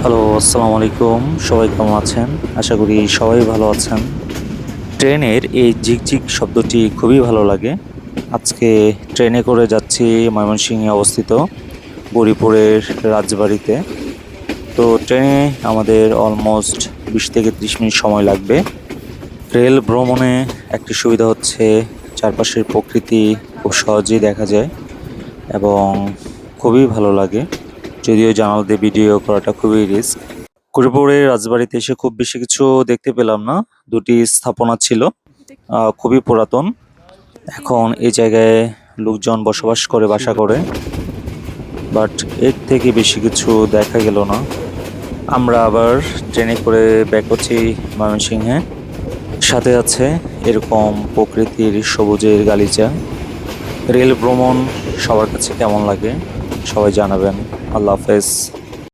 Hello, আসসালামু আলাইকুম। সবাই কেমন আছেন? আশা করি সবাই ভালো আছেন। ট্রেনের এই ঝিকঝিক শব্দটি খুবই ভালো লাগে। আজকে ট্রেনে করে যাচ্ছি ময়মনসিংহে অবস্থিত গৌরীপুরের রাজবাড়িতে। তো ট্রেনে আমাদের অলমোস্ট ২০ থেকে ৩০ মিনিট সময় লাগবে। রেল ভ্রমণে একটি সুবিধা হচ্ছে চারপাশের প্রকৃতি খুব সহজেই দেখা যায় এবং খুবই ভালো লাগে। যদিও জানালা দিয়ে ভিডিও করাটা খুবই রিস্ক। গৌরীপুরের রাজবাড়িতে এসে খুব বেশি কিছু দেখতে পেলাম না। ২ টি স্থাপনা ছিল। খুবই পুরাতন। এখন এই জায়গায় লোকজন বসবাস করে, বাসা করে। বাট এর থেকে বেশি কিছু দেখা গেল না। আমরা আবার ট্রেনে করে ব্যাক হচ্ছি ময়মনসিংহে। সাথে আছে এরকম প্রকৃতির সবুজের গালিচা। রেল ভ্রমণ সবার কাছে কেমন লাগে? সবাই জানাবেন। আল্লাহ হাফেজ।